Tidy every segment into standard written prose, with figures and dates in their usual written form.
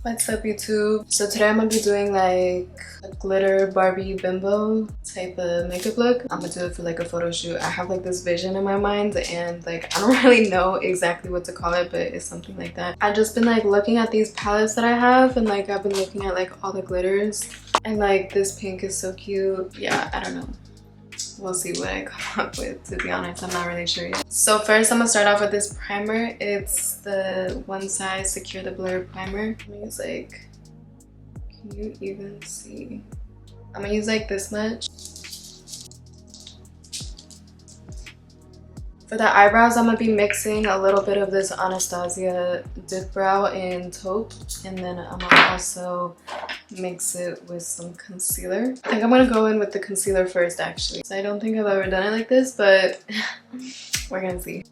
What's up YouTube? So today I'm gonna be doing like a glitter Barbie bimbo type of makeup look. I'm gonna do it for like a photo shoot. I have like this vision in my mind and like I don't really know exactly what to call it, but it's something like that. I've just been like looking at these palettes that I have and like I've been looking at like all the glitters and like this pink is so cute. Yeah, I don't know. We'll see what I come up with, to be honest. I'm not really sure yet. So first I'm gonna start off with this primer. It's the One Size Secure the Blur primer. I'm gonna use like, can you even see? I'm gonna use like this much. For the eyebrows, I'm gonna be mixing a little bit of this Anastasia Dip Brow in taupe, and then I'm gonna also mix it with some concealer. I think I'm gonna go in with the concealer first actually. So I don't think I've ever done it like this, but we're gonna see.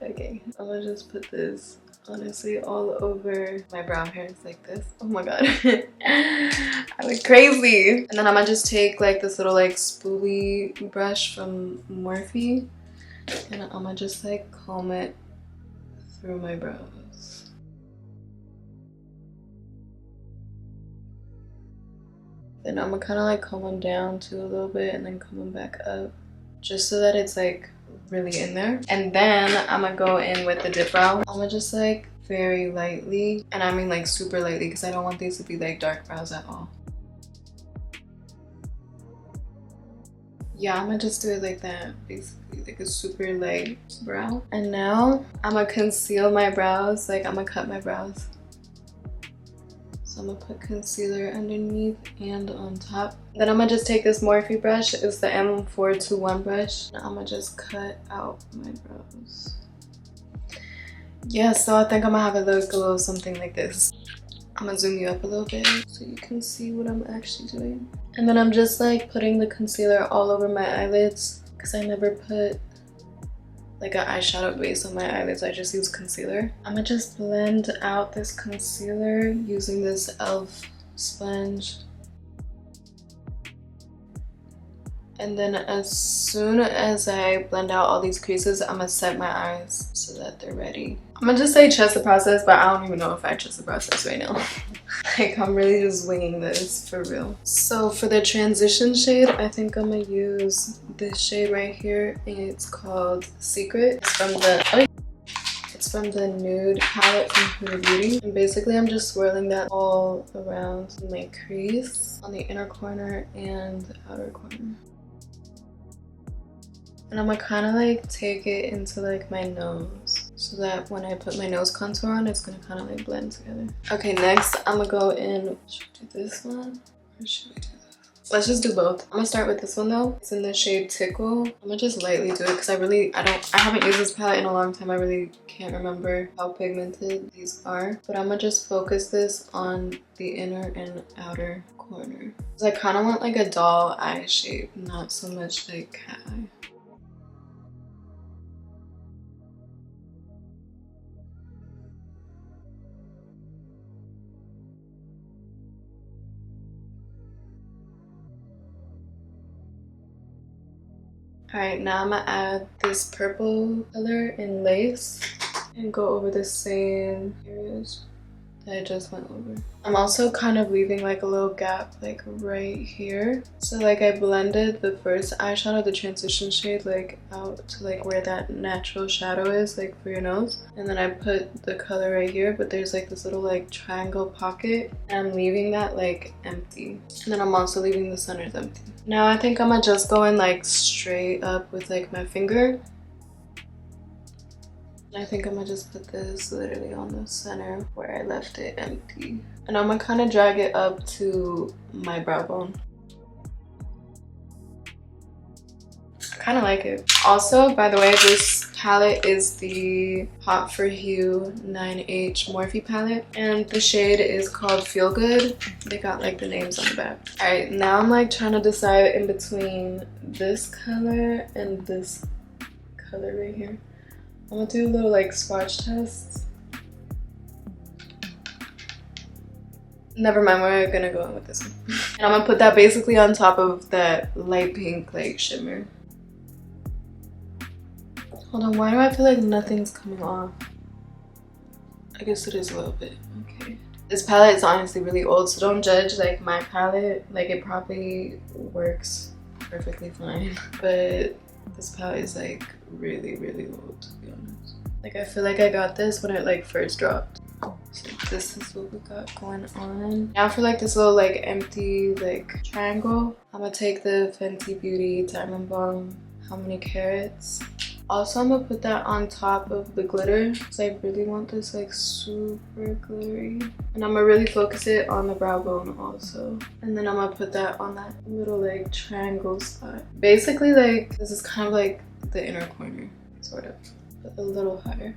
Okay, I'm gonna just put this honestly all over my brow hairs like this. Oh my god. I look crazy. And then I'm gonna just take like this little like spoolie brush from Morphe and I'm gonna just like comb it through my brows. Then I'm gonna kind of like comb them down too a little bit and then comb them back up just so that it's like really in there. And then I'm gonna go in with the dip brow. I'm gonna just like very lightly, and I mean like super lightly because I don't want these to be like dark brows at all. Yeah, I'm gonna just do it like that, basically like a super light brow. And now I'm gonna conceal my brows, like I'm gonna cut my brows. So I'm gonna put concealer underneath and on top. Then I'm gonna just take this Morphe brush. It's the M421 brush. And I'm gonna just cut out my brows. Yeah, so I think I'm gonna have it look a little something like this. I'm gonna zoom you up a little bit so you can see what I'm actually doing. And then I'm just like putting the concealer all over my eyelids because I never put like an eyeshadow base on my eyelids. I just use concealer. I'm gonna just blend out this concealer using this e.l.f. sponge. And then as soon as I blend out all these creases, I'm gonna set my eyes so that they're ready. I'm gonna just say trust the process, but I don't even know if I trust the process right now. Like I'm really just winging this for real. So for the transition shade, I think I'm gonna use this shade right here. It's called Secret. It's from the nude palette from Huda Beauty. And basically I'm just swirling that all around my crease on the inner corner and the outer corner. And I'm gonna kind of like take it into like my nose so that when I put my nose contour on, it's gonna kind of like blend together. Okay, next I'm gonna go in, should we do this one or should we do this? Let's just do both. I'm gonna start with this one though. It's in the shade Tickle. I'm gonna just lightly do it because I haven't used this palette in a long time. I really can't remember how pigmented these are. But I'm gonna just focus this on the inner and outer corner. I kind of want like a doll eye shape, not so much like cat eye. Alright, now I'm gonna add this purple color in Lace and go over the same areas that I just went over. I'm also kind of leaving like a little gap like right here. So like I blended the first eyeshadow, the transition shade, like out to like where that natural shadow is, like for your nose. And then I put the color right here, but there's like this little like triangle pocket. And I'm leaving that like empty. And then I'm also leaving the centers empty. Now I think I'm gonna just go in like straight up with like my finger. I think I'm gonna just put this literally on the center where I left it empty. And I'm gonna kind of drag it up to my brow bone. I kind of like it. Also, by the way, this palette is the Hot for Hue 9H Morphe palette. And the shade is called Feel Good. They got like the names on the back. Alright, now I'm like trying to decide in between this color and this color right here. I'm gonna do a little like swatch test. Never mind, we're gonna go in with this one. And I'm gonna put that basically on top of that light pink like shimmer. Hold on, why do I feel like nothing's coming off? I guess it is a little bit. Okay. This palette is honestly really old, so don't judge like my palette. Like it probably works perfectly fine, but this palette is like really old, to be honest. Like I feel like I got this when it like first dropped. So this is what we got going on. Now for like this little like empty like triangle, I'm gonna take the Fenty Beauty Diamond Bomb How Many Carats. Also, I'm gonna put that on top of the glitter because I really want this like super glittery. And I'm gonna really focus it on the brow bone also. And then I'm gonna put that on that little like triangle spot. Basically like this is kind of like the inner corner, sort of, but a little higher.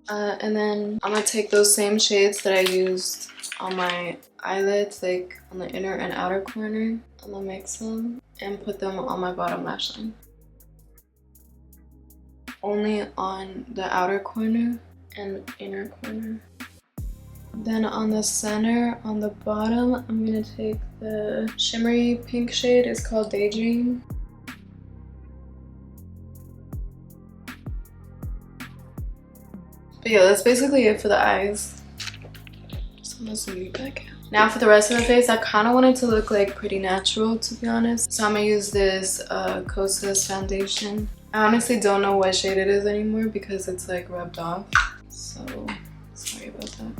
And then I'm gonna take those same shades that I used on my eyelids, like on the inner and outer corner. I'm gonna mix them and put them on my bottom lash line. Only on the outer corner and inner corner. Then on the center, on the bottom, I'm gonna take the shimmery pink shade. It's called Daydream. But yeah, that's basically it for the eyes. So I'm gonna zoom you back out. Now for the rest of the face, I kind of want it to look like pretty natural, to be honest. So I'm gonna use this Kosas foundation. I honestly don't know what shade it is anymore because it's like rubbed off. So sorry about that.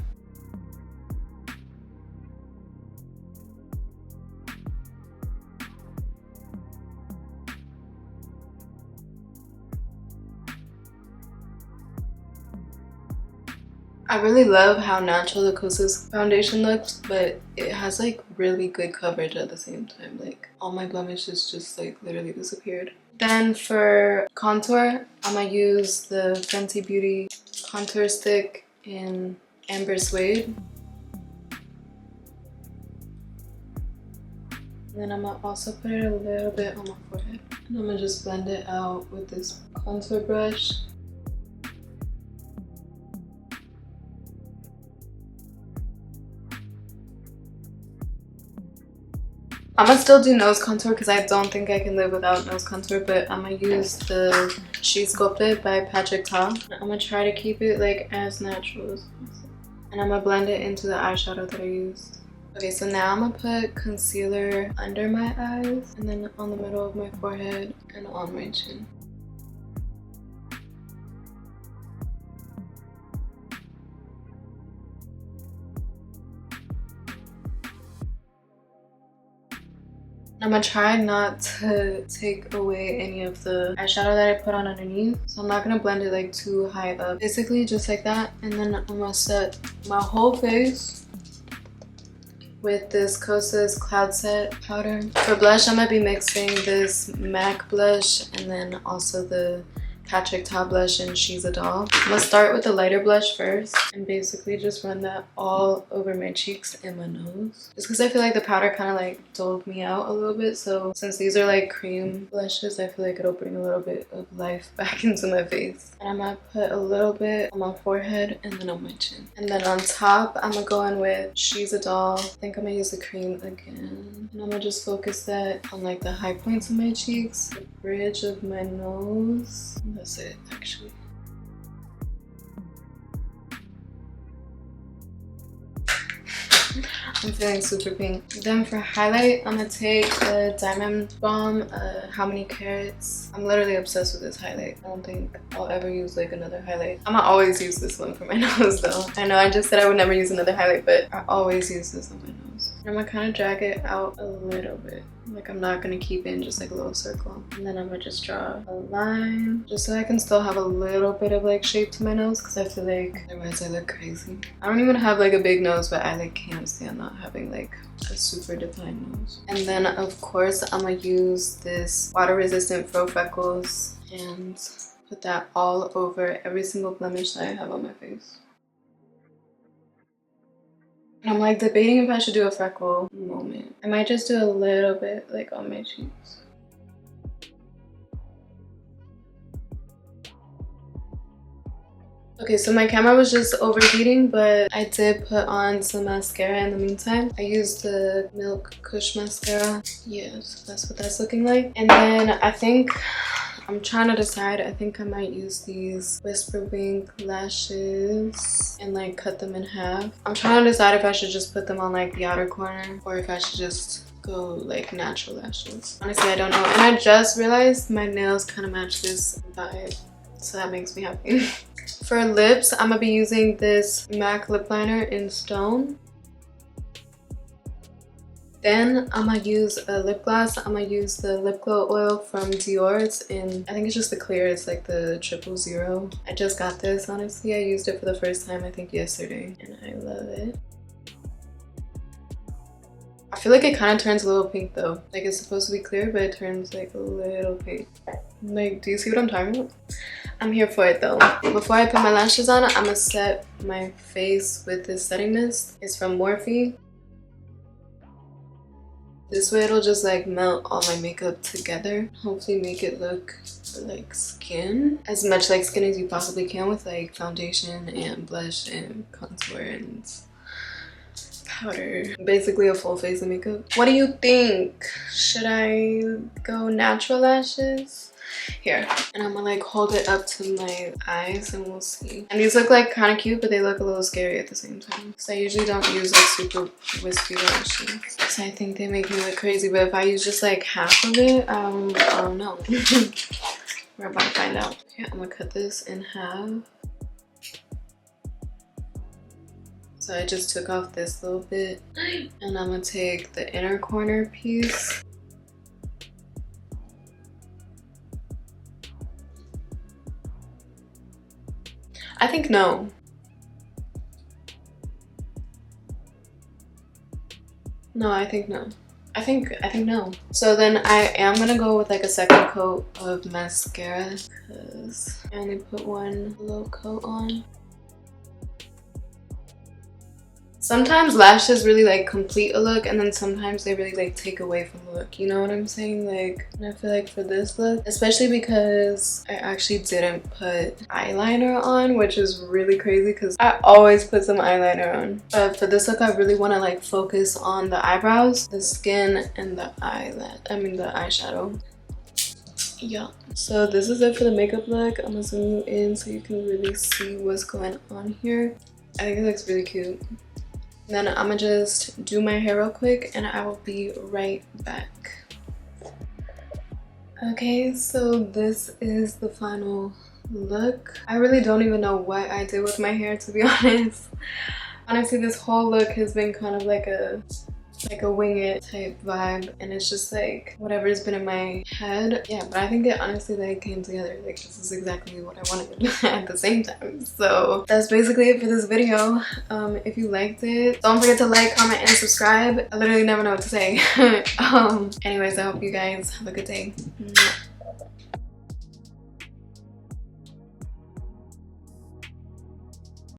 I really love how natural the Kosas foundation looks, but it has like really good coverage at the same time. Like all my blemishes just like literally disappeared. Then for contour, I'm gonna use the Fenty Beauty contour stick in Amber Suede. And then I'm gonna also put it a little bit on my forehead. And I'm gonna just blend it out with this contour brush. I'm gonna still do nose contour because I don't think I can live without nose contour, but I'm gonna use the She Sculpted by Patrick Ta. I'm gonna try to keep it like as natural as possible. And I'm gonna blend it into the eyeshadow that I used. Okay, so now I'm gonna put concealer under my eyes and then on the middle of my forehead and on my chin. I'm gonna try not to take away any of the eyeshadow that I put on underneath. So I'm not gonna blend it like too high up. Basically just like that. And then I'm gonna set my whole face with this Kosas Cloud Set powder. For blush, I'm gonna be mixing this MAC blush and then also the Patrick Ta blush and She's a Doll. I'm gonna start with the lighter blush first and basically just run that all over my cheeks and my nose. Just because I feel like the powder kind of like dulled me out a little bit. So since these are like cream blushes, I feel like it'll bring a little bit of life back into my face. And I'm gonna put a little bit on my forehead and then on my chin. And then on top, I'm gonna go in with She's a Doll. I think I'm gonna use the cream again. And I'm gonna just focus that on like the high points of my cheeks, the bridge of my nose. That's it, actually. I'm feeling super pink. Then for highlight, I'm gonna take the Diamond Bomb How Many Carats. I'm literally obsessed with this highlight. I don't think I'll ever use like another highlight. I'm gonna always use this one for my nose though. I know I just said I would never use another highlight, but I always use this on my nose. And I'm gonna kind of drag it out a little bit. Like I'm not gonna keep it in just like a little circle. And then I'm gonna just draw a line just so I can still have a little bit of like shape to my nose because I feel like otherwise I look crazy. I don't even have like a big nose, but I like can't stand not having like a super defined nose. And then of course I'm gonna use this water resistant faux freckles and put that all over every single blemish that I have on my face. And I'm like debating if I should do a freckle moment. I might just do a little bit like on my cheeks. Okay, so my camera was just overheating, but I did put on some mascara in the meantime. I used the Milk Kush mascara. Yeah, so that's what that's looking like. And then I think I'm trying to decide. I think I might use these Whisper Wink lashes and like cut them in half. I'm trying to decide if I should just put them on like the outer corner or if I should just go like natural lashes. Honestly, I don't know. And I just realized my nails kind of match this vibe, so that makes me happy. For lips, I'm gonna be using this MAC lip liner in Stone. Then I'm gonna use a lip gloss. I'm gonna use the lip glow oil from Dior. It's in, I think it's just the clear. It's like the 000. I just got this, honestly. I used it for the first time, I think yesterday, and I love it. I feel like it kind of turns a little pink though. Like it's supposed to be clear, but it turns like a little pink. Like, do you see what I'm talking about? I'm here for it though. Before I put my lashes on, I'm gonna set my face with this setting mist. It's from Morphe. This way it'll just like melt all my makeup together. Hopefully make it look like skin. As much like skin as you possibly can with like foundation and blush and contour and powder. Basically a full face of makeup. What do you think? Should I go natural lashes? Here, and I'm gonna like hold it up to my eyes and we'll see. And these look like kind of cute, but they look a little scary at the same time, because I usually don't use like super wispy lashes, so I think they make me look crazy. But if I use just like half of it, I don't know. We're about to find out. Okay, I'm gonna cut this in half. So I just took off this little bit, and I'm gonna take the inner corner piece. I think no. No, I think no. I think no. So then I am gonna go with like a second coat of mascara because I only put one little coat on. Sometimes lashes really like complete a look, and then sometimes they really like take away from the look, you know what I'm saying? Like, and I feel like for this look, especially because I actually didn't put eyeliner on, which is really crazy because I always put some eyeliner on. But for this look, I really want to like focus on the eyebrows, the skin, and the the eyeshadow. Yeah, so this is it for the makeup look. I'm gonna zoom you in so you can really see what's going on here. I think it looks really cute. Then I'm gonna just do my hair real quick and I will be right back. Okay, so this is the final look. I really don't even know what I did with my hair, to be honest. Honestly, this whole look has been kind of like a wing it type vibe, and it's just like whatever's been in my head. Yeah, but I think it honestly like came together. Like, this is exactly what I wanted at the same time. So that's basically it for this video. If you liked it, don't forget to like, comment, and subscribe. I literally never know what to say. Anyways, I hope you guys have a good day.